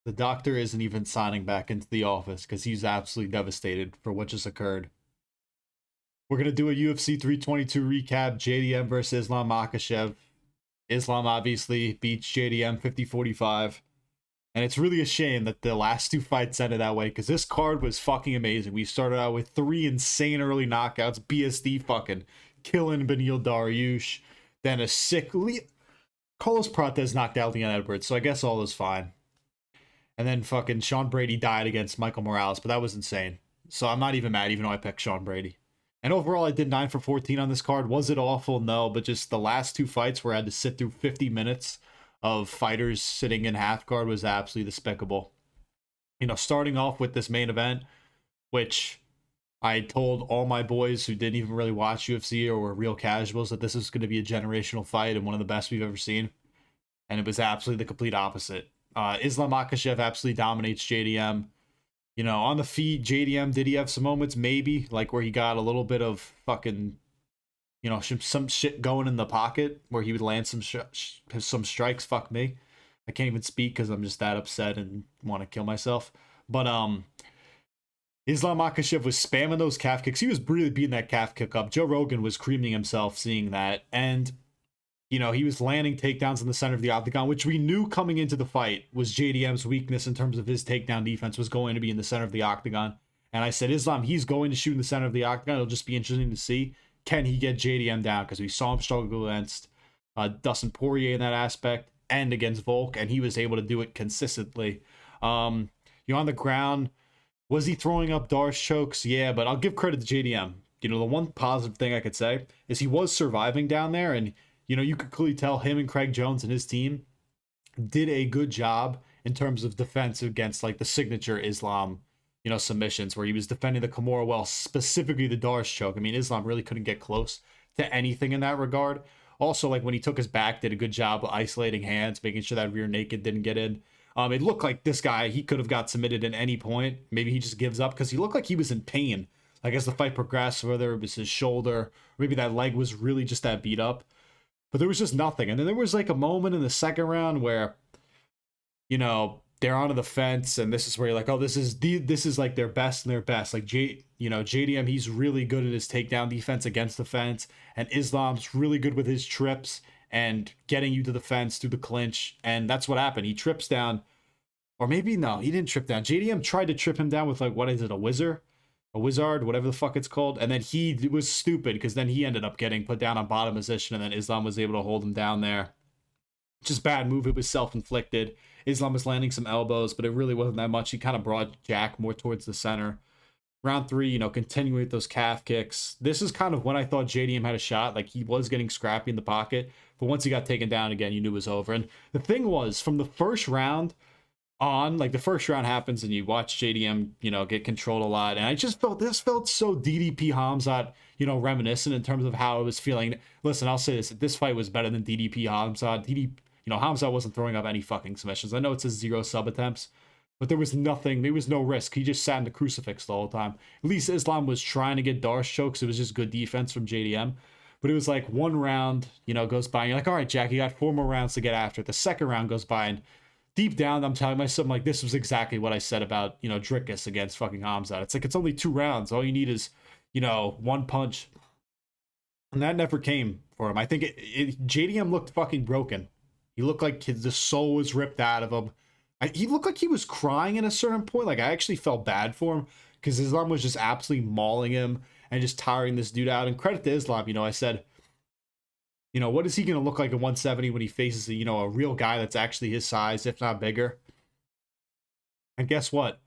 The doctor isn't even signing back into the office because he's absolutely devastated for what just occurred. We're going to do a UFC 322 recap, JDM versus Islam Makhachev. Islam obviously beats JDM 50-45. And it's really a shame that the last two fights ended that way because this card was fucking amazing. We started out with 3 insane early knockouts. BSD fucking killing Benil Dariush. Then a sick... Carlos Prates knocked out Leon Edwards, so I guess all is fine. And then fucking Sean Brady died against Michael Morales, but that was insane. So I'm not even mad, even though I picked Sean Brady. And overall, I did 9 for 14 on this card. Was it awful? No, but just the last two fights where I had to sit through 50 minutes of fighters sitting in half guard was absolutely despicable. You know, starting off with this main event, which I told all my boys who didn't even really watch UFC or were real casuals that this is going to be a generational fight and one of the best we've ever seen. And it was absolutely the complete opposite. Islam Makhachev absolutely dominates JDM. You know, on the feet, JDM, did he have some moments? Maybe, like where he got a little bit of fucking, you know, some shit going in the pocket where he would land some strikes. Fuck me. I can't even speak because I'm just that upset and want to kill myself. But Islam Makhachev was spamming those calf kicks. He was really beating that calf kick up. Joe Rogan was creaming himself seeing that. And, you know, he was landing takedowns in the center of the octagon, which we knew coming into the fight was JDM's weakness in terms of his takedown defense was going to be in the center of the octagon. And I said, Islam, he's going to shoot in the center of the octagon. It'll just be interesting to see. Can he get JDM down? Because we saw him struggle against Dustin Poirier in that aspect and against Volk, and he was able to do it consistently. On the ground, was he throwing up Darce chokes? Yeah, but I'll give credit to JDM. You know, the one positive thing I could say is he was surviving down there, and you know, you could clearly tell him and Craig Jones and his team did a good job in terms of defense against like the signature Islam, you know, submissions where he was defending the Kimura well, specifically the Darce choke. I mean, Islam really couldn't get close to anything in that regard. Also, like when he took his back, did a good job of isolating hands, making sure that rear naked didn't get in. It looked like this guy, he could have got submitted at any point. Maybe he just gives up because he looked like he was in pain. Like as the fight progressed, whether it was his shoulder, or maybe that leg was really just that beat up. But there was just nothing. And then there was like a moment in the second round where, you know, they're onto the fence, and this is where you're like, oh, this is like their best and their best. Like JDM, he's really good at his takedown defense against the fence, and Islam's really good with his trips and getting you to the fence through the clinch. And that's what happened. He trips down, or maybe no, he didn't trip down. JDM tried to trip him down with like, what is it, a wizard, whatever the fuck it's called. And then he was stupid because then he ended up getting put down on bottom position, and then Islam was able to hold him down there. Just bad move. It was self-inflicted. Islam was landing some elbows, but it really wasn't that much. He kind of brought Jack more towards the center. Round 3, you know, continuing with those calf kicks. This is kind of when I thought JDM had a shot. Like he was getting scrappy in the pocket, but once he got taken down again, you knew it was over. And the thing was, from the first round on, like the first round happens and you watch JDM, you know, get controlled a lot. And I just felt, this felt so DDP Hamzat, you know, reminiscent in terms of how it was feeling. Listen, I'll say this fight was better than DDP Hamzat. You know, Hamzat wasn't throwing up any fucking submissions. I know it says 0 sub attempts, but there was nothing, there was no risk. He just sat in the crucifix the whole time. At least Islam was trying to get Darce chokes. It was just good defense from JDM. But it was like one round, you know, goes by and you're like, all right, Jack, you got 4 more rounds to get after it. The second round goes by and deep down, I'm telling myself, like, this was exactly what I said about, you know, Drickus against fucking Hamzat. It's like, it's only 2 rounds. All you need is, you know, 1 punch. And that never came for him. I think JDM looked fucking broken. He looked like the soul was ripped out of him. He looked like he was crying at a certain point. Like, I actually felt bad for him because Islam was just absolutely mauling him and just tiring this dude out. And credit to Islam, you know, I said, you know, what is he going to look like at 170 when he faces, you know, a real guy that's actually his size, if not bigger? And guess what?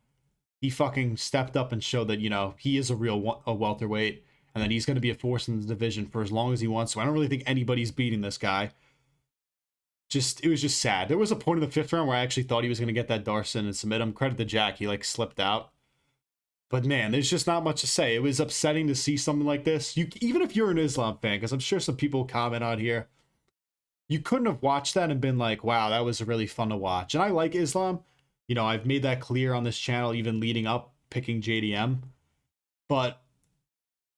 He fucking stepped up and showed that, you know, he is a welterweight and that he's going to be a force in the division for as long as he wants to. I don't really think anybody's beating this guy. It was just sad. There was a point in the 5th round where I actually thought he was going to get that Darson and submit him. Credit to Jack. He, like, slipped out. But, man, there's just not much to say. It was upsetting to see something like this. Even if you're an Islam fan, because I'm sure some people comment on here, you couldn't have watched that and been like, wow, that was really fun to watch. And I like Islam. You know, I've made that clear on this channel, even leading up, picking JDM. But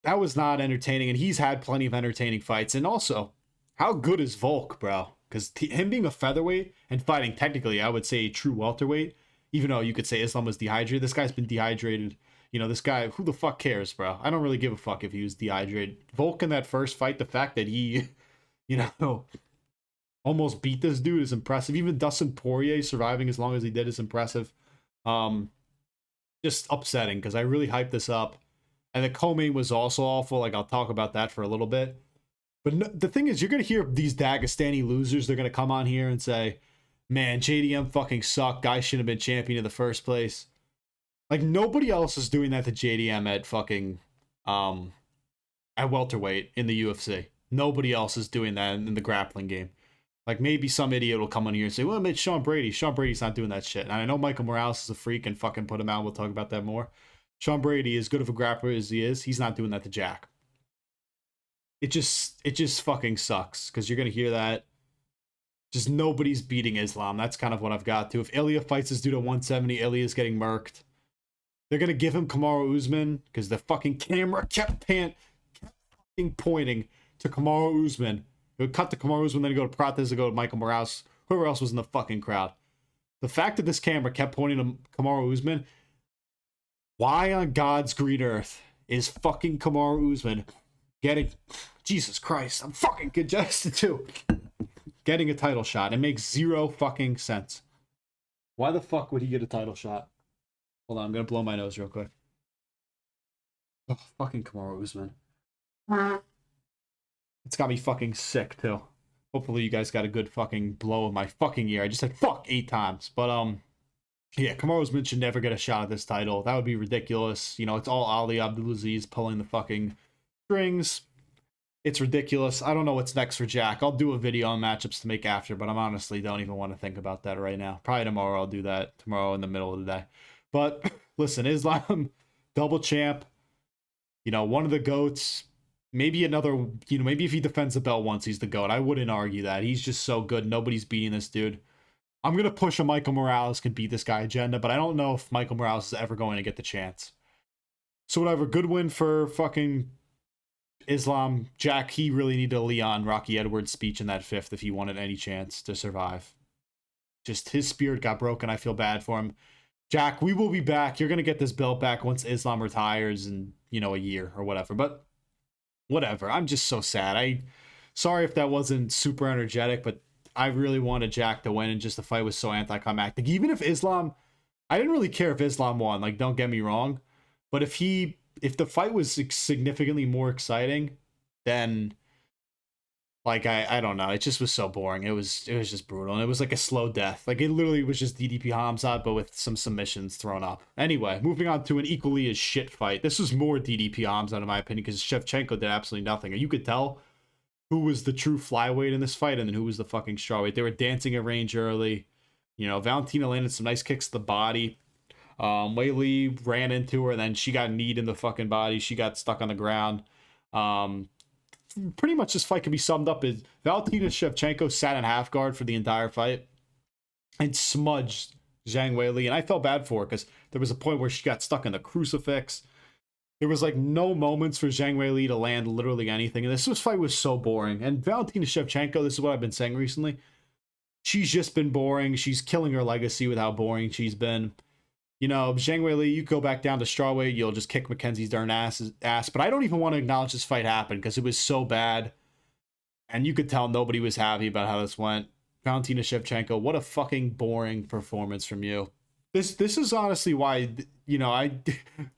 that was not entertaining, and he's had plenty of entertaining fights. And also, how good is Volk, bro? Because him being a featherweight and fighting technically, I would say, a true welterweight, Even though you could say Islam was dehydrated, this guy's been dehydrated. You know, this guy, who the fuck cares, bro? I don't really give a fuck if he was dehydrated. Volk in that first fight, the fact that he, you know, almost beat this dude is impressive. Even Dustin Poirier surviving as long as he did is impressive. Just upsetting because I really hyped this up. And the co-main was also awful. Like, I'll talk about that for a little bit. But no, the thing is, you're going to hear these Dagestani losers. They're going to come on here and say, man, JDM fucking sucked. Guy shouldn't have been champion in the first place. Like, nobody else is doing that to JDM at fucking, at welterweight in the UFC. Nobody else is doing that in the grappling game. Like, maybe some idiot will come on here and say, well, it's Sean Brady. Sean Brady's not doing that shit. And I know Michael Morales is a freak and fucking put him out. We'll talk about that more. Sean Brady, as good of a grappler as he is, he's not doing that to Jack. It just fucking sucks because you're going to hear that. Just nobody's beating Islam. That's kind of what I've got to. If Ilya fights this dude at 170, Ilya's getting murked. They're going to give him Kamaru Usman because the fucking camera kept fucking pointing to Kamaru Usman. It would cut to Kamaru Usman, then you go to Prates, then go to Michael Morales, whoever else was in the fucking crowd. The fact that this camera kept pointing to Kamaru Usman, why on God's green earth is fucking Kamaru Usman getting... Jesus Christ, I'm fucking congested too. Getting a title shot. It makes zero fucking sense. Why the fuck would he get a title shot? Hold on, I'm gonna blow my nose real quick. Oh, fucking Kamaru Usman. It's got me fucking sick too. Hopefully you guys got a good fucking blow of my fucking ear. I just said fuck 8 times. But yeah, Kamaru Usman should never get a shot at this title. That would be ridiculous. You know, it's all Ali Abdulaziz pulling the fucking strings. It's ridiculous. I don't know what's next for Jack. I'll do a video on matchups to make after, but I'm honestly don't even want to think about that right now. Probably tomorrow I'll do that. Tomorrow in the middle of the day. But listen, Islam, double champ. You know, one of the GOATs. Maybe another, you know, maybe if he defends the belt once, he's the GOAT. I wouldn't argue that. He's just so good. Nobody's beating this dude. I'm going to push a Michael Morales can beat this guy agenda, but I don't know if Michael Morales is ever going to get the chance. So whatever, good win for fucking Islam. Jack, he really needed a Leon Rocky Edwards speech in that 5th if he wanted any chance to survive. Just his spirit got broken. I feel bad for him. Jack, we will be back. You're going to get this belt back once Islam retires in, you know, a year or whatever. But whatever. I'm just so sad. Sorry if that wasn't super energetic, but I really wanted Jack to win, and just the fight was so anticlimactic. Even if Islam, I didn't really care if Islam won. Like, don't get me wrong, but if the fight was significantly more exciting, then like I don't know. It just was so boring. It was just brutal, and it was like a slow death. Like, it literally was just DDP Hamzat, but with some submissions thrown up. Anyway, moving on to an equally as shit fight. This was more DDP Hamzat in my opinion because Shevchenko did absolutely nothing. And you could tell who was the true flyweight in this fight and then who was the fucking strawweight. They were dancing at range early. You know, Valentina landed some nice kicks to the body. Wei Li ran into her, and then she got kneed in the fucking body. She got stuck on the ground. Pretty much this fight can be summed up as Valentina Shevchenko sat in half guard for the entire fight and smudged Zhang Weili, and I felt bad for her because there was a point where she got stuck in the crucifix. There was like no moments for Zhang Weili to land literally anything, and this fight was so boring. And Valentina Shevchenko, this is what I've been saying recently, she's just been boring. She's killing her legacy with how boring she's been. You know, Zhang Weili, you go back down to strawweight, you'll just kick Mackenzie's darn ass. But I don't even want to acknowledge this fight happened because it was so bad. And you could tell nobody was happy about how this went. Valentina Shevchenko, what a fucking boring performance from you. This is honestly why, you know,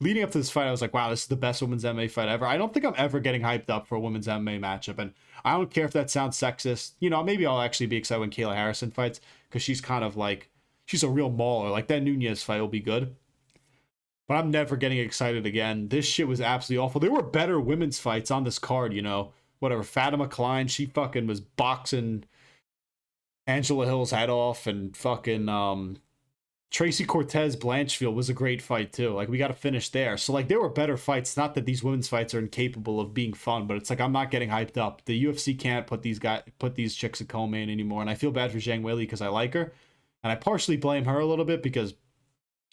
leading up to this fight, I was like, wow, this is the best women's MMA fight ever. I don't think I'm ever getting hyped up for a women's MMA matchup. And I don't care if that sounds sexist. You know, maybe I'll actually be excited when Kayla Harrison fights because she's kind of like, she's a real mauler. Like, that Nunez fight will be good. But I'm never getting excited again. This shit was absolutely awful. There were better women's fights on this card, you know. Whatever, Fatima Kline, she fucking was boxing Angela Hill's head off. And fucking Tracy Cortez Blanchfield was a great fight too. Like, we got to finish there. So like, there were better fights. Not that these women's fights are incapable of being fun, but it's like, I'm not getting hyped up. The UFC can't put these chicks in co-main anymore. And I feel bad for Zhang Weili because I like her. And I partially blame her a little bit because,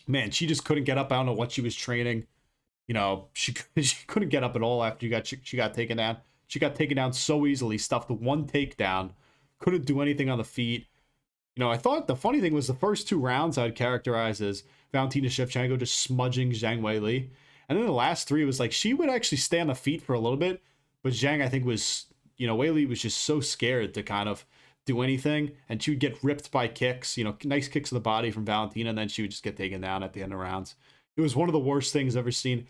man, she just couldn't get up. I don't know what she was training. You know, she couldn't get up at all after she got taken down. She got taken down so easily, stuffed one takedown, couldn't do anything on the feet. You know, I thought the funny thing was the first 2 rounds I'd characterize as Valentina Shevchenko just smudging Zhang Weili. And then the last 3 was like she would actually stay on the feet for a little bit, but Zhang, I think, was, you know, Weili was just so scared to kind of do anything, and she would get ripped by kicks, you know, nice kicks to the body from Valentina, and then she would just get taken down at the end of rounds. It was one of the worst things I've ever seen.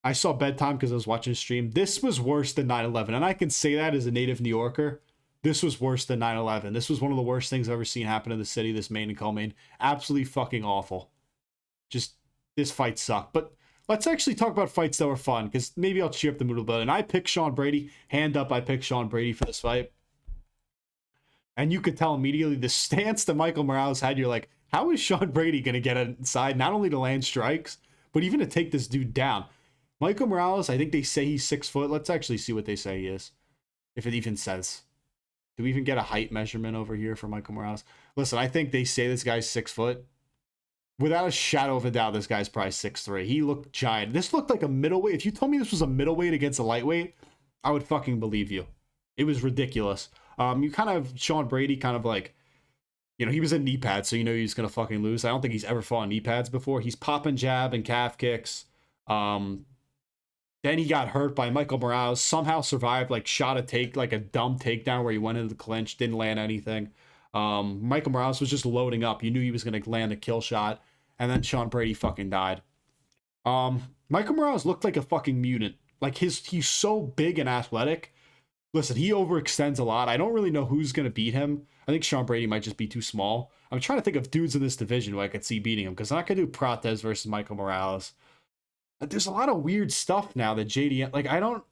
I saw bedtime because I was watching a stream. This was worse than 9/11, and I can say that as a native New Yorker. This was worse than 9/11. This was one of the worst things I've ever seen happen in the city, this main and co-main. Absolutely fucking awful. Just, this fight sucked. But let's actually talk about fights that were fun, because maybe I'll cheer up the mood a little bit. And I picked Sean Brady. Hand up, I picked Sean Brady for this fight. And you could tell immediately the stance that Michael Morales had, you're like, how is Sean Brady going to get inside, not only to land strikes, but even to take this dude down? Michael Morales, I think they say he's 6 foot. Let's actually see what they say he is, if it even says. Do we even get a height measurement over here for Michael Morales? Listen, I think they say this guy's 6 foot. Without a shadow of a doubt, this guy's probably 6'3". He looked giant. This looked like a middleweight. If you told me this was a middleweight against a lightweight, I would fucking believe you. It was ridiculous. You kind of, Sean Brady kind of like, you know, he was in knee pads, so you know he's going to fucking lose. I don't think he's ever fought in knee pads before. He's popping jab and calf kicks. Then he got hurt by Michael Morales, somehow survived, like shot a take, like a dumb takedown where he went into the clinch, didn't land anything. Michael Morales was just loading up. You knew he was going to land a kill shot, and then Sean Brady fucking died. Michael Morales looked like a fucking mutant. Like he's so big and athletic. Listen, he overextends a lot. I don't really know who's going to beat him. I think Sean Brady might just be too small. I'm trying to think of dudes in this division who I could see beating him, because I'm not going to do Prates versus Michael Morales. There's a lot of weird stuff now that JDM, like, I gotta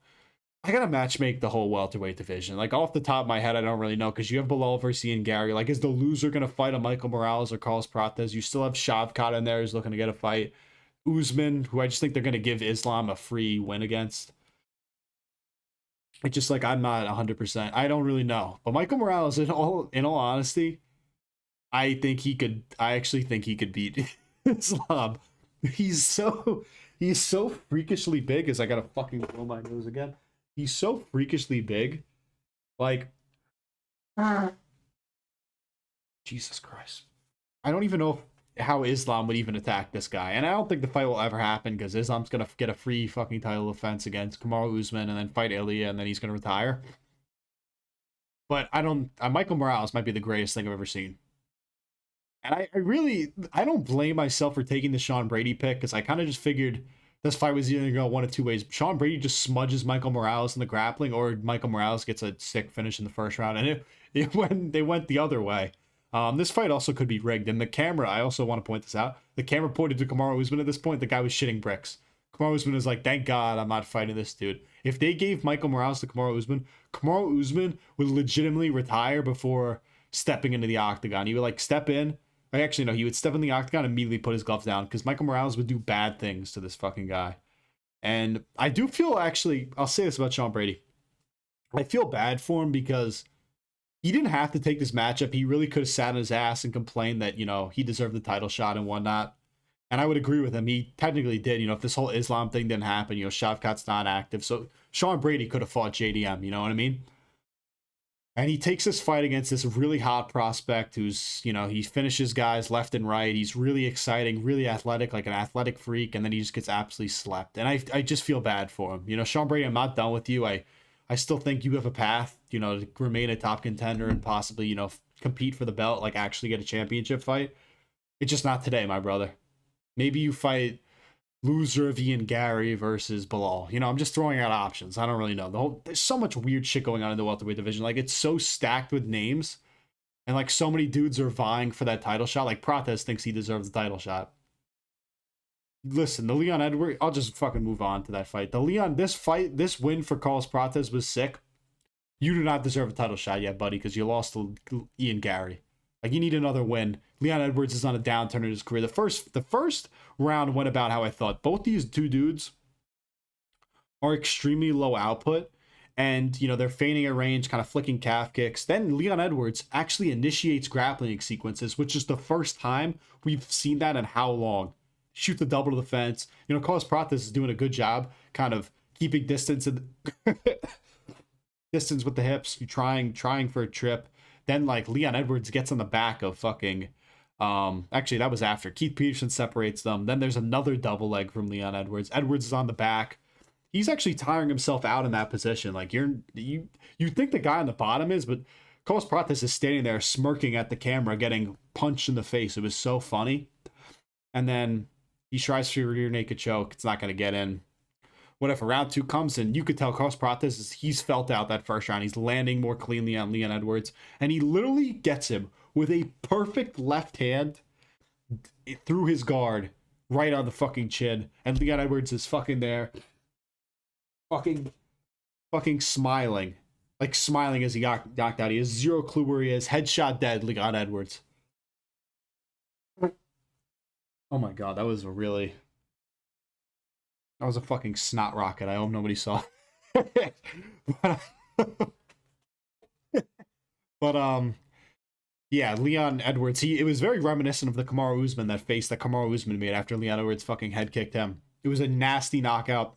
matchmake the whole welterweight division. Like, off the top of my head, I don't really know, because you have Bilal versus Ian Gary. Like, is the loser gonna fight a Michael Morales or Carlos Prates? You still have Shavkat in there who's looking to get a fight. Usman, who I just think they're gonna give Islam a free win against. It's just like, I'm not 100%. I don't really know. But Michael Morales, in all honesty, I actually think he could beat Islam. He's so freakishly big. As I gotta fucking blow my nose again. He's so freakishly big. Like, Jesus Christ. I don't even know how Islam would even attack this guy. And I don't think the fight will ever happen, because Islam's gonna get a free fucking title defense against Kamaru Usman and then fight Ilya, and then he's gonna retire. But Michael Morales might be the greatest thing I've ever seen. And I don't blame myself for taking the Sean Brady pick, because I kind of just figured this fight was either going to go one of two ways. Sean Brady just smudges Michael Morales in the grappling, or Michael Morales gets a sick finish in the first round. And they went the other way. This fight also could be rigged. And the camera, I also want to point this out, the camera pointed to Kamaru Usman at this point. The guy was shitting bricks. Kamaru Usman is like, thank God I'm not fighting this dude. If they gave Michael Morales to Kamaru Usman would legitimately retire before stepping into the octagon. He would like step in. Actually, no, he would step in the octagon and immediately put his gloves down, because Michael Morales would do bad things to this fucking guy. And I do feel, actually, I'll say this about Sean Brady. I feel bad for him, because he didn't have to take this matchup. He really could have sat on his ass and complained that, you know, he deserved the title shot and whatnot. And I would agree with him. He technically did. You know, if this whole Islam thing didn't happen, you know, Shavkat's not active. So Sean Brady could have fought JDM, you know what I mean? And he takes this fight against this really hot prospect who's, you know, he finishes guys left and right. He's really exciting, really athletic, like an athletic freak. And then he just gets absolutely slept. And I just feel bad for him. You know, Sean Brady, I'm not done with you. I still think you have a path, you know, to remain a top contender and possibly, you know, compete for the belt, like actually get a championship fight. It's just not today, my brother. Maybe you fight loser of Ian Gary versus Bilal. You know, I'm just throwing out options. I don't really know. There's so much weird shit going on in the welterweight division. Like, it's so stacked with names, and like so many dudes are vying for that title shot. Like, Prates thinks he deserves the title shot. Listen, the Leon Edwards, I'll just fucking move on to that fight. This win for Carlos Prates was sick. You do not deserve a title shot yet, buddy, because you lost to Ian Gary. Like, you need another win. Leon Edwards is on a downturn in his career. The first round went about how I thought. Both these two dudes are extremely low output, and, you know, they're feigning a range, kind of flicking calf kicks. Then Leon Edwards actually initiates grappling sequences, which is the first time we've seen that in how long. Shoot the double to the fence. You know, Carlos Prates is doing a good job kind of keeping distance with the hips, trying for a trip. Then, like, Leon Edwards gets on the back of fucking... actually, that was after. Keith Peterson separates them. Then there's another double leg from Leon Edwards. Edwards is on the back. He's actually tiring himself out in that position. Like, you think the guy on the bottom is, but Carlos Prates is standing there smirking at the camera, getting punched in the face. It was so funny. And then he tries for a rear naked choke. It's not going to get in. Whatever, round 2 comes in, you could tell Carlos Prates, he's felt out that first round. He's landing more cleanly on Leon Edwards. And he literally gets him with a perfect left hand through his guard, right on the fucking chin. And Leon Edwards is fucking there, fucking smiling. Like, smiling as he got knocked out. He has zero clue where he is. Headshot dead, Leon Edwards. Oh my god, that was a fucking snot rocket. I hope nobody saw. but yeah, Leon Edwards, it was very reminiscent of the Kamaru Usman, that face that Kamaru Usman made after Leon Edwards fucking head kicked him. It was a nasty knockout.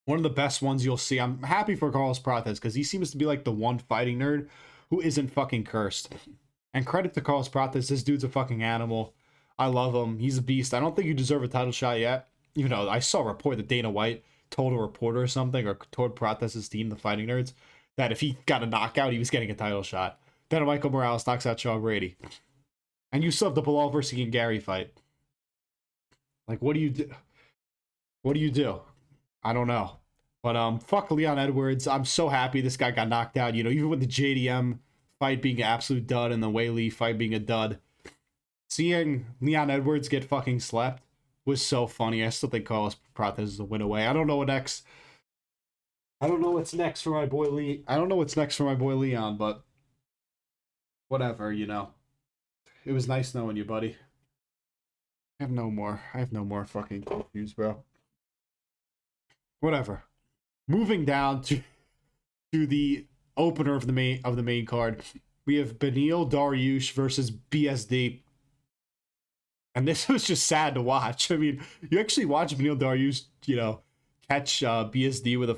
One of the best ones you'll see. I'm happy for Carlos Prates because he seems to be like the one fighting nerd who isn't fucking cursed. And credit to Carlos Prates, this dude's a fucking animal. I love him. He's a beast. I don't think you deserve a title shot yet. Even though I saw a report that Dana White told a reporter or something, or told Prates' team, the Fighting Nerds, that if he got a knockout, he was getting a title shot. Then Michael Morales knocks out Sean Brady. And you still have the Bilal versus Ian Gary fight. Like, what do you do? What do you do? I don't know. But fuck Leon Edwards. I'm so happy this guy got knocked out. You know, even with the JDM fight being an absolute dud and the Whaley fight being a dud, seeing Leon Edwards get fucking slept was so funny. I still think Carlos Prates is a win away. I don't know what's next for my boy Lee. I don't know what's next for my boy Leon, but whatever, you know. It was nice knowing you, buddy. I have no more fucking confused, bro. Whatever. Moving down to the opener of the main card, we have Beneil Dariush versus BSD. And this was just sad to watch. I mean, you actually watch Beneil Dariush, you know, catch BSD with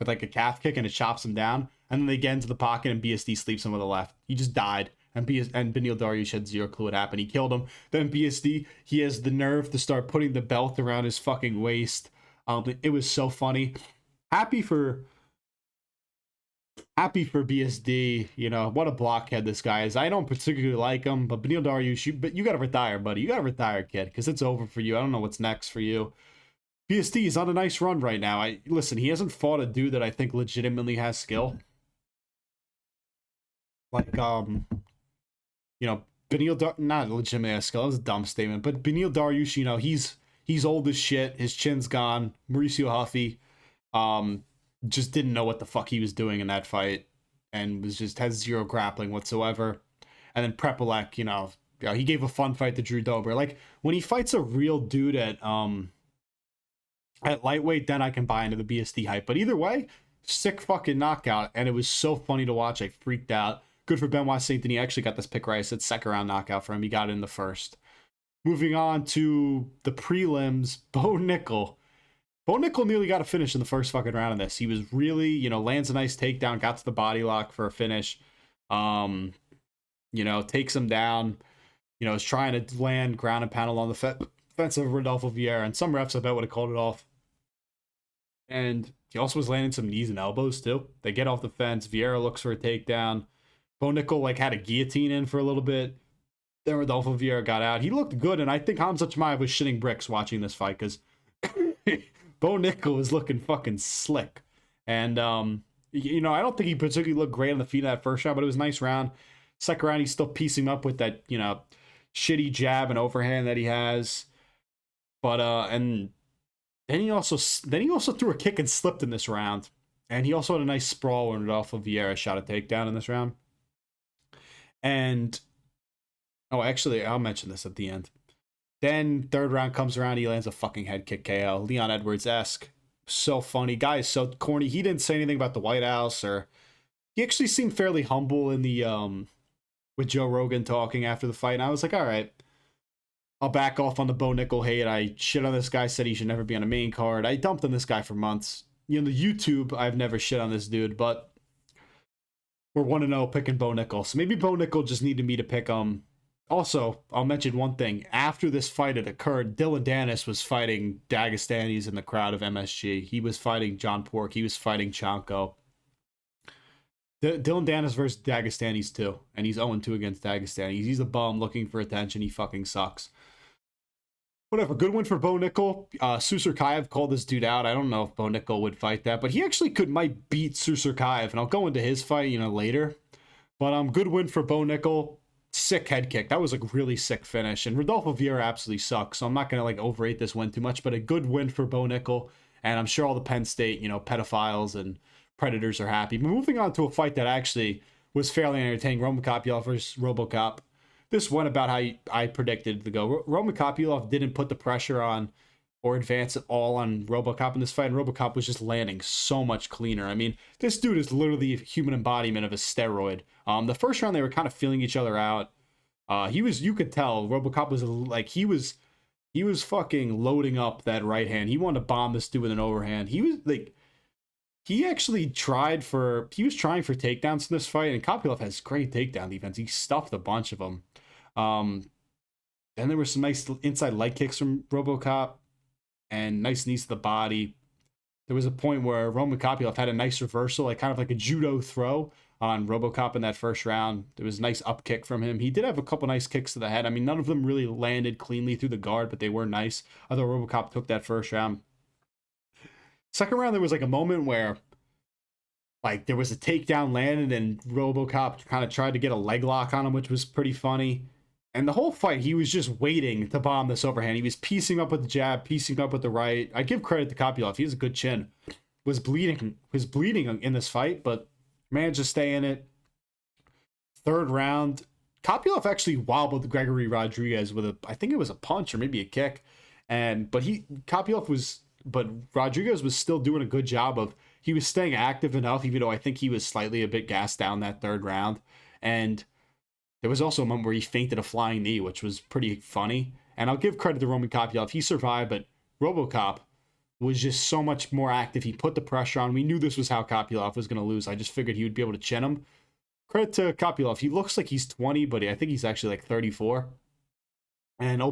like a calf kick, and it chops him down. And then they get into the pocket and BSD sleeps him with a left. He just died. And Beneil Dariush had zero clue what happened. He killed him. Then BSD, he has the nerve to start putting the belt around his fucking waist. It was so funny. Happy for BSD, you know, what a blockhead this guy is. I don't particularly like him, but Beneil Dariush, you gotta retire, buddy. You gotta retire, kid, because it's over for you. I don't know what's next for you. BSD is on a nice run right now. Listen, he hasn't fought a dude that I think legitimately has skill. Like, you know, not legitimately has skill. That was a dumb statement, but Beneil Dariush, you know, he's old as shit. His chin's gone. Mauricio Huffy, just didn't know what the fuck he was doing in that fight, and has zero grappling whatsoever. And then Prepelec, you know, he gave a fun fight to Drew Dober. Like, when he fights a real dude at lightweight, then I can buy into the BSD hype. But either way, sick fucking knockout, and it was so funny to watch. I freaked out. Good for Benoit Saint Denis. Actually got this pick right. I said second round knockout for him. He got it in the first. Moving on to the prelims, Bo Nickal. Bo Nickal nearly got a finish in the first fucking round of this. He was really, you know, lands a nice takedown, got to the body lock for a finish. You know, takes him down. You know, is trying to land ground and pound on the fence of Rodolfo Viera, and some refs I bet would have called it off. And he also was landing some knees and elbows too. They get off the fence. Viera looks for a takedown. Bo Nickal like had a guillotine in for a little bit. Then Rodolfo Viera got out. He looked good, and I think Hamza Chimaev was shitting bricks watching this fight because Bo Nickal was looking fucking slick. And, you know, I don't think he particularly looked great on the feet in that first round, but it was a nice round. Second round, he's still piecing up with that, you know, shitty jab and overhand that he has. But, and then he also threw a kick and slipped in this round. And he also had a nice sprawl when Rodolfo Viera shot a takedown in this round. And, oh, actually, I'll mention this at the end. Then third round comes around, he lands a fucking head kick KO. Leon Edwards-esque. So funny. Guy is so corny. He didn't say anything about the White House, or he actually seemed fairly humble in the with Joe Rogan talking after the fight. And I was like, all right, I'll back off on the Bo Nickal hate. I shit on this guy, said he should never be on a main card. I dumped on this guy for months. You know, the YouTube, I've never shit on this dude, but We're 1-0 picking Bo Nickal. So maybe Bo Nickal just needed me to pick him. Also, I'll mention one thing. After this fight had occurred, Dylan Dennis was fighting Dagestanis in the crowd of MSG. He was fighting John Pork. He was fighting Chanko. Dylan Dennis versus Dagestanis too. And he's 0-2 against Dagestanis. He's a bum looking for attention. He fucking sucks. Whatever. Good win for Bo Nickal. Susurkaev called this dude out. I don't know if Bo Nickal would fight that, but he actually might beat Susurkaev. And I'll go into his fight, later. But good win for Bo Nickal. Sick head kick. That was a really sick finish. And Rodolfo Viera absolutely sucks. So I'm not going to overrate this win too much, but a good win for Bo Nickal. And I'm sure all the Penn State, pedophiles and predators are happy. But moving on to a fight that actually was fairly entertaining. Roman Kopylov versus RoboCop. This went about how I predicted it to go. Roman Kopylov didn't put the pressure on or advance at all on RoboCop in this fight. And RoboCop was just landing so much cleaner. I mean, this dude is literally a human embodiment of a steroid. The first round, they were kind of feeling each other out. You could tell RoboCop was he was fucking loading up that right hand. He wanted to bomb this dude with an overhand. He was trying for takedowns in this fight, and Kopylov has great takedown defense. He stuffed a bunch of them. Then there were some nice inside leg kicks from RoboCop and nice knees to the body. There was a point where Roman Kopylov had a nice reversal, kind of like a judo throw on RoboCop in that first round. There was a nice up kick from him. He did have a couple nice kicks to the head. I mean, none of them really landed cleanly through the guard, but they were nice. Although RoboCop took that first round. Second round, there was a moment where there was a takedown landed and RoboCop kind of tried to get a leg lock on him, which was pretty funny. And the whole fight, he was just waiting to bomb this overhand. He was piecing up with the jab, piecing up with the right. I give credit to Kopylov. He has a good chin. Was bleeding in this fight, but managed to stay in it. Third round, Kopylov actually wobbled Gregory Rodrigues with I think it was a punch or maybe a kick. But Rodrigues was still doing a good job he was staying active enough, even though I think he was slightly a bit gassed down that third round. And there was also a moment where he feinted a flying knee, which was pretty funny. And I'll give credit to Roman Kopylov. He survived, but RoboCop was just so much more active. He put the pressure on. We knew this was how Kopylov was going to lose. I just figured he would be able to chin him. Credit to Kopylov. He looks like he's 20, but I think he's actually 34. And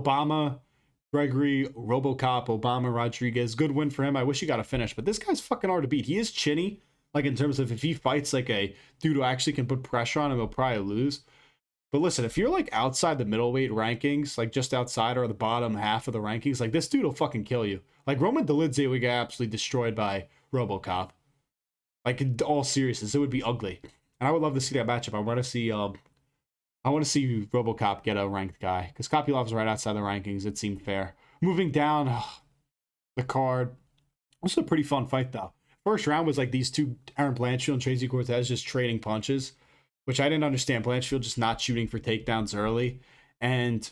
Gregory, RoboCop, Obama, Rodrigues, good win for him. I wish he got a finish, but this guy's fucking hard to beat. He is chinny, in terms of if he fights a dude who actually can put pressure on him, he'll probably lose. But listen, if you're outside the middleweight rankings, just outside or the bottom half of the rankings, this dude will fucking kill you. Roman Dolidze would get absolutely destroyed by RoboCop. In all seriousness, it would be ugly. And I would love to see that matchup. I want to see RoboCop get a ranked guy, because Kopylov's right outside the rankings. It seemed fair. Moving down the card, this was a pretty fun fight though. First round was these two, Aaron Blanchfield and Tracy Cortez, just trading punches, which I didn't understand. Blanchfield just not shooting for takedowns early. And,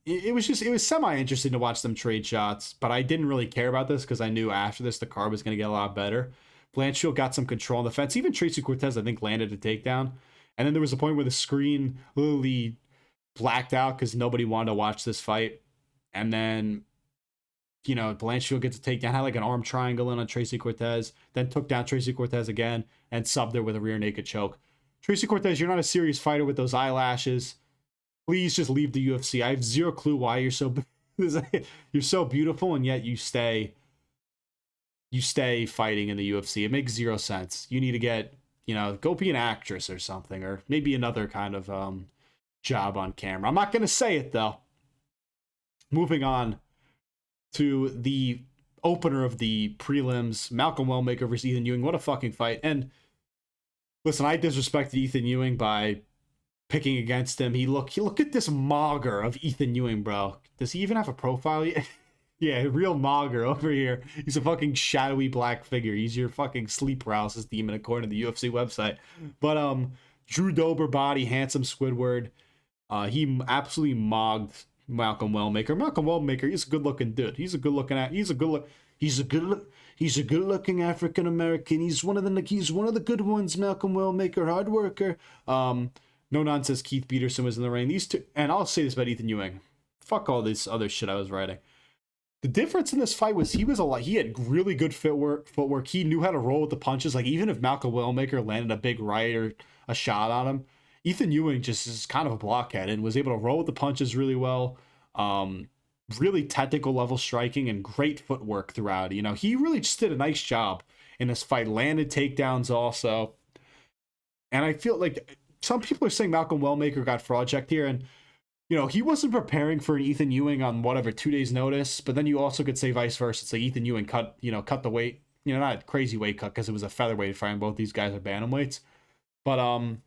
it was semi-interesting to watch them trade shots, but I didn't really care about this because I knew after this the card was going to get a lot better. Blanchfield got some control on the fence. Even Tracy Cortez, I think, landed a takedown. And then there was a point where the screen literally blacked out because nobody wanted to watch this fight. And then, Blanchfield gets a takedown, had an arm triangle in on Tracy Cortez, then took down Tracy Cortez again and subbed her with a rear naked choke. Tracy Cortez, you're not a serious fighter with those eyelashes. Please just leave the UFC. I have zero clue why you're so beautiful and yet you stay fighting in the UFC. It makes zero sense. You need to get, go be an actress or something, or maybe another kind of job on camera. I'm not going to say it though. Moving on to the opener of the prelims, Malcolm Wellmaker versus Ethan Ewing. What a fucking fight. And listen, I disrespected Ethan Ewing by picking against him. Look at this mogger of Ethan Ewing, bro. Does he even have a profile yet? Yeah, real mogger over here. He's a fucking shadowy black figure. He's your fucking sleep paralysis demon, according to the UFC website. But Drew Dober body, handsome Squidward. He absolutely mogged Malcolm Wellmaker. Malcolm Wellmaker, he's a good-looking dude. He's a good-looking African American. He's one of the good ones. Malcolm Wellmaker, hard worker. No nonsense. Keith Peterson was in the ring. These two, and I'll say this about Ethan Ewing. Fuck all this other shit I was writing. The difference in this fight was he had really good footwork. He knew how to roll with the punches. Like, even if Malcolm Wellmaker landed a big right or a shot on him, Ethan Ewing just is kind of a blockhead and was able to roll with the punches really well. Really technical level striking and great footwork throughout. You know, he really just did a nice job in this fight. Landed takedowns also. And I feel like some people are saying Malcolm Wellmaker got fraud checked here, and you know, he wasn't preparing for an Ethan Ewing on whatever 2 days notice, but then you also could say vice versa. It's like Ethan Ewing cut the weight, not a crazy weight cut because it was a featherweight fight and both these guys are bantamweights. But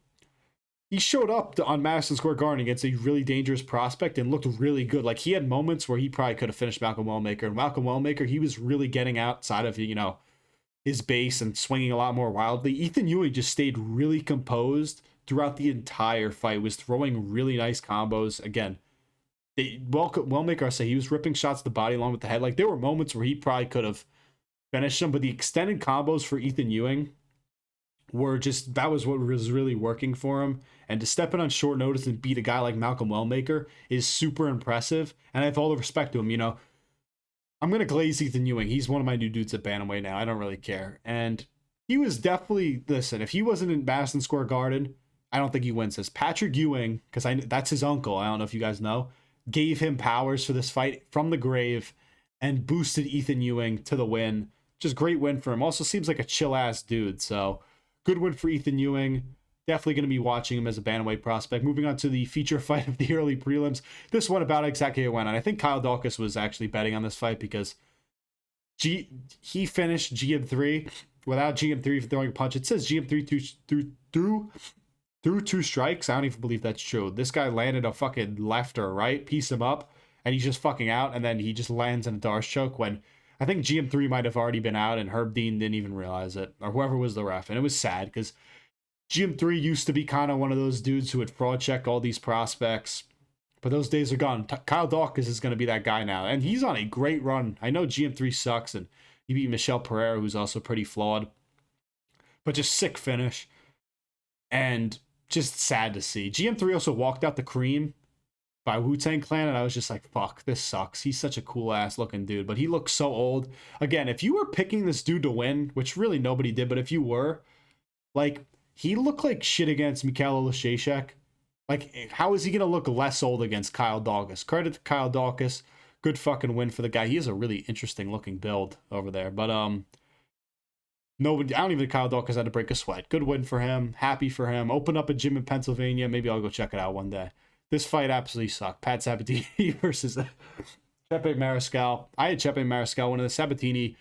he showed up on Madison Square Garden against a really dangerous prospect and looked really good. Like, he had moments where he probably could have finished Malcolm Wellmaker. And Malcolm Wellmaker, he was really getting outside of, his base and swinging a lot more wildly. Ethan Ewing just stayed really composed throughout the entire fight, was throwing really nice combos. Again, Wellmaker, I say, he was ripping shots to the body along with the head. Like, there were moments where he probably could have finished him, but the extended combos for Ethan Ewing were just, that was what was really working for him. And to step in on short notice and beat a guy like Malcolm Wellmaker is super impressive. And I have all the respect to him. I'm going to glaze Ethan Ewing. He's one of my new dudes at bantamweight now. I don't really care. And he was definitely, listen, if he wasn't in Madison Square Garden, I don't think he wins this. Patrick Ewing, because that's his uncle, I don't know if you guys know, gave him powers for this fight from the grave and boosted Ethan Ewing to the win. Just great win for him. Also seems like a chill-ass dude. So good win for Ethan Ewing. Definitely going to be watching him as a bantamweight prospect. Moving on to the feature fight of the early prelims. This one about exactly how it went. And I think Kyle Daukaus was actually betting on this fight because he finished GM3 without GM3 throwing a punch. It says GM3 through 2 strikes. I don't even believe that's true. This guy landed a fucking left or right, piece him up, and he's just fucking out. And then he just lands in a Darce choke when I think GM3 might have already been out and Herb Dean didn't even realize it, or whoever was the ref. And it was sad because GM3 used to be kind of one of those dudes who would fraud check all these prospects, but those days are gone. Kyle Daukaus is going to be that guy now, and he's on a great run. I know GM3 sucks, and he beat Michel Pereira, who's also pretty flawed, but just sick finish, and just sad to see. GM3 also walked out the cream by Wu-Tang Clan, and I was just like, fuck, this sucks. He's such a cool-ass looking dude, but he looks so old. Again, if you were picking this dude to win, which really nobody did, but if you were, like, he looked like shit against Mikhail Olszewski. Like, how is he going to look less old against Kyle Daukaus? Credit to Kyle Daukaus. Good fucking win for the guy. He has a really interesting looking build over there. But, nobody, I don't even think Kyle Daukaus had to break a sweat. Good win for him. Happy for him. Opened up a gym in Pennsylvania. Maybe I'll go check it out one day. This fight absolutely sucked. Pat Sabatini versus Chepe Mariscal. I had Chepe Mariscal winning. The Sabatini,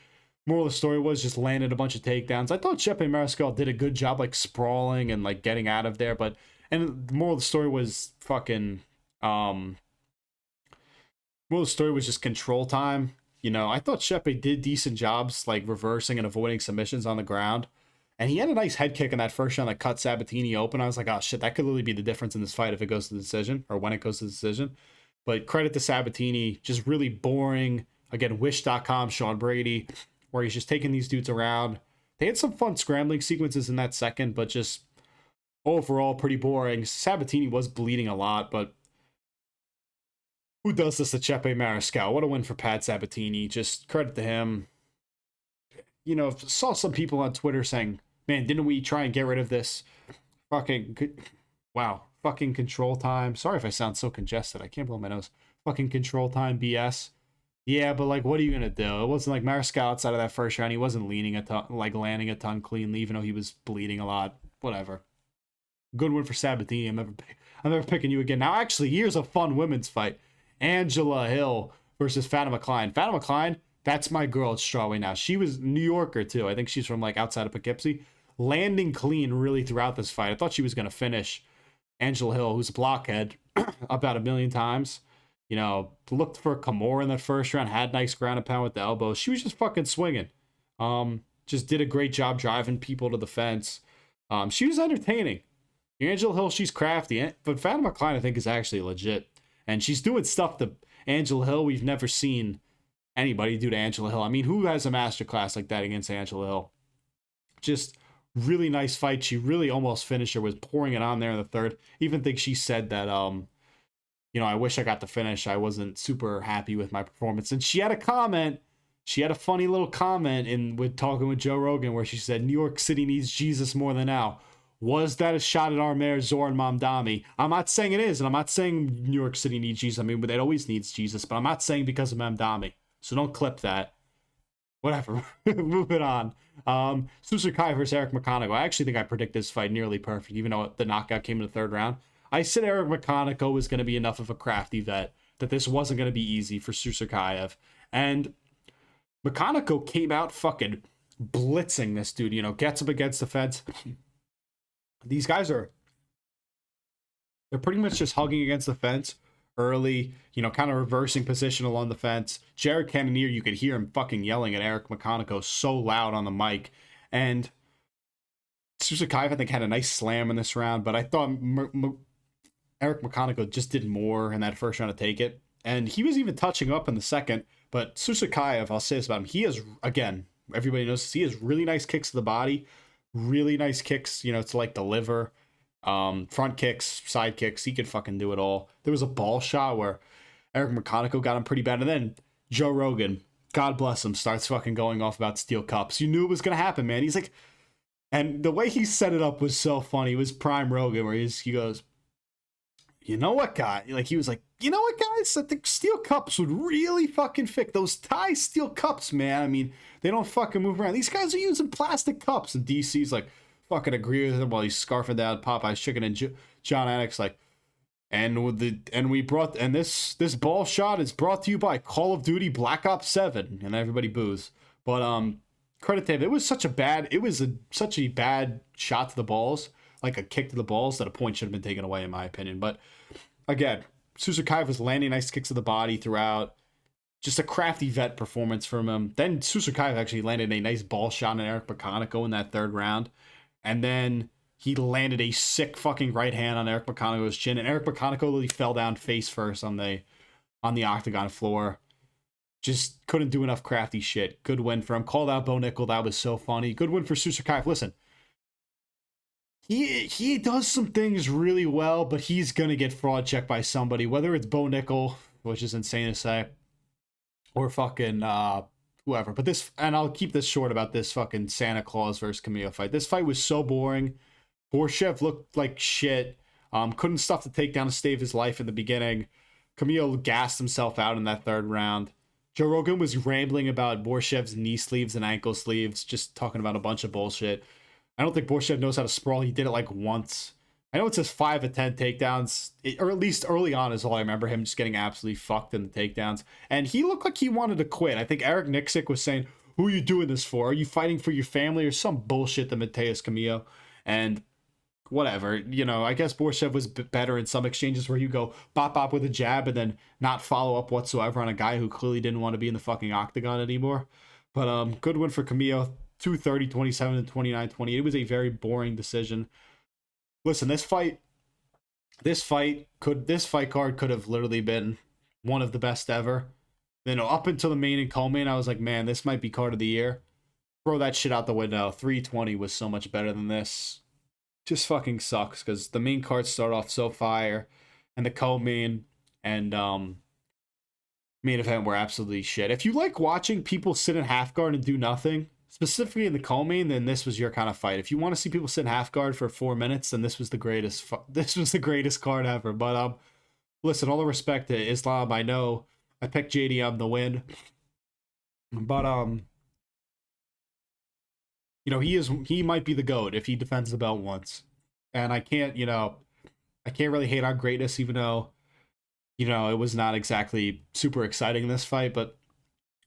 moral of the story was, just landed a bunch of takedowns. I thought Chepe Mariscal did a good job, like, sprawling and, like, getting out of there. But, and the moral of the story was fucking, moral of the story was just control time. I thought Chepe did decent jobs, like, reversing and avoiding submissions on the ground. And he had a nice head kick in that first round that cut Sabatini open. I was like, oh, shit, that could literally be the difference in this fight if it goes to the decision, or when it goes to the decision. But credit to Sabatini, just really boring. Again, Wish.com, Sean Brady, where he's just taking these dudes around. They had some fun scrambling sequences in that second, but just overall pretty boring. Sabatini was bleeding a lot, but who does this to Chepe Mariscal? What a win for Pat Sabatini. Just credit to him. Saw some people on Twitter saying, man, didn't we try and get rid of this fucking control time? Sorry if I sound so congested. I can't blow my nose. Fucking control time BS. Yeah, but, like, what are you going to do? It wasn't like Mariscal outside of that first round. He wasn't leaning a ton, like, landing a ton cleanly, even though he was bleeding a lot. Whatever. Good win for Sabatini. I'm never picking you again. Now, actually, here's a fun women's fight. Angela Hill versus Fatima Kline. Fatima Kline, that's my girl at strawweight now. She was New Yorker, too. I think she's from, like, outside of Poughkeepsie. Landing clean really throughout this fight. I thought she was going to finish Angela Hill, who's a blockhead, about a million times. Looked for Kimura in that first round, had nice ground and pound with the elbows. She was just fucking swinging. Just did a great job driving people to the fence. She was entertaining. Angela Hill, she's crafty, but Fatima Kline, I think, is actually legit. And she's doing stuff to Angela Hill we've never seen anybody do to Angela Hill. I mean, who has a masterclass like that against Angela Hill? Just really nice fight. She really almost finished her, was pouring it on there in the third. Even think she said that, you know, I wish I got the finish. I wasn't super happy with my performance. And she had a comment. She had a funny little comment with talking with Joe Rogan where she said, New York City needs Jesus more than now. Was that a shot at our mayor, Zoran Mamdani? I'm not saying it is, and I'm not saying New York City needs Jesus. I mean, it always needs Jesus, but I'm not saying because of Mamdani. So don't clip that. Whatever. Moving on. Susurkaev versus Eric McConico. I actually think I predict this fight nearly perfect, even though the knockout came in the third round. I said Eric McConico was going to be enough of a crafty vet that this wasn't going to be easy for Susurkaev. And McConico came out fucking blitzing this dude, you know, gets up against the fence. These guys they're pretty much just hugging against the fence early, you know, kind of reversing position along the fence. Jared Cannonier, you could hear him fucking yelling at Eric McConico so loud on the mic. And Susurkaev, I think, had a nice slam in this round, but I thought Eric McConico just did more in that first round to take it. And he was even touching up in the second, but Susurkaev, I'll say this about him, he is, again, everybody knows this, he has really nice kicks to the body, really nice kicks, you know, to like the liver, front kicks, side kicks. He could fucking do it all. There was a ball shot where Eric McConico got him pretty bad, and then Joe Rogan, God bless him, starts fucking going off about steel cups. You knew it was gonna happen, man. He's like, and the way he set it up was so funny. It was prime Rogan, where he goes, you know what, guy? Like, he was like, you know what, guys? I think steel cups would really fucking fit. Those Thai steel cups, man. I mean, they don't fucking move around. These guys are using plastic cups. And DC's like, fucking agree with him while he's scarfing down Popeye's chicken. And John Anik's like, this ball shot is brought to you by Call of Duty Black Ops 7. And everybody boos. But credit to him. It was such a bad shot to the balls, like a kick to the balls, that a point should have been taken away, in my opinion. But again, Susurkaev was landing nice kicks to the body throughout. Just a crafty vet performance from him. Then Susurkaev actually landed a nice ball shot on Eric McConico in that third round. And then he landed a sick fucking right hand on Eric McConico's chin. And Eric McConico literally fell down face first on the octagon floor. Just couldn't do enough crafty shit. Good win for him. Called out Bo Nickal. That was so funny. Good win for Susurkaev. Listen, he does some things really well, but he's going to get fraud checked by somebody, whether it's Bo Nickal, which is insane to say, or fucking whoever. But this, and I'll keep this short about this fucking Santa Claus versus Camilo fight. This fight was so boring. Borshchev looked like shit. Couldn't stuff the takedown to save his life in the beginning. Camilo gassed himself out in that third round. Joe Rogan was rambling about Borshchev's knee sleeves and ankle sleeves, just talking about a bunch of bullshit. I don't think Borshchev knows how to sprawl. He did it like once. I know it says 5 of 10 takedowns, or at least early on is all I remember him just getting absolutely fucked in the takedowns. And he looked like he wanted to quit. I think Eric Nixick was saying, who are you doing this for? Are you fighting for your family or some bullshit to Mateus Camilo? And whatever, you know, I guess Borshchev was better in some exchanges where you go bop with a jab and then not follow up whatsoever on a guy who clearly didn't want to be in the fucking octagon anymore. But good win for Camilo. 230, 27, 29, 28. It was a very boring decision. Listen, this fight card could have literally been one of the best ever. You know, up until the main and co-main, I was like, man, this might be card of the year. Throw that shit out the window. 320 was so much better than this. Just fucking sucks because the main cards start off so fire, and the co-main and main event were absolutely shit. If you like watching people sit in half guard and do nothing, specifically in the co-main, then this was your kind of fight. If you want to see people sit in half guard for 4 minutes, then this was the greatest. This was the greatest card ever. But listen, all the respect to Islam. I know I picked JDM to win, but you know, he might be the GOAT if he defends the belt once. And I can't really hate on greatness, even though, you know, it was not exactly super exciting in this fight, but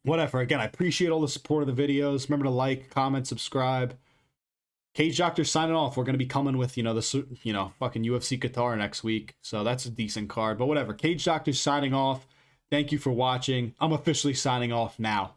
whatever. Again, I appreciate all the support of the videos. Remember to like, comment, subscribe. Cage Doctor signing off. We're going to be coming with, you know, fucking UFC Qatar next week. So that's a decent card. But whatever. Cage Doctor signing off. Thank you for watching. I'm officially signing off now.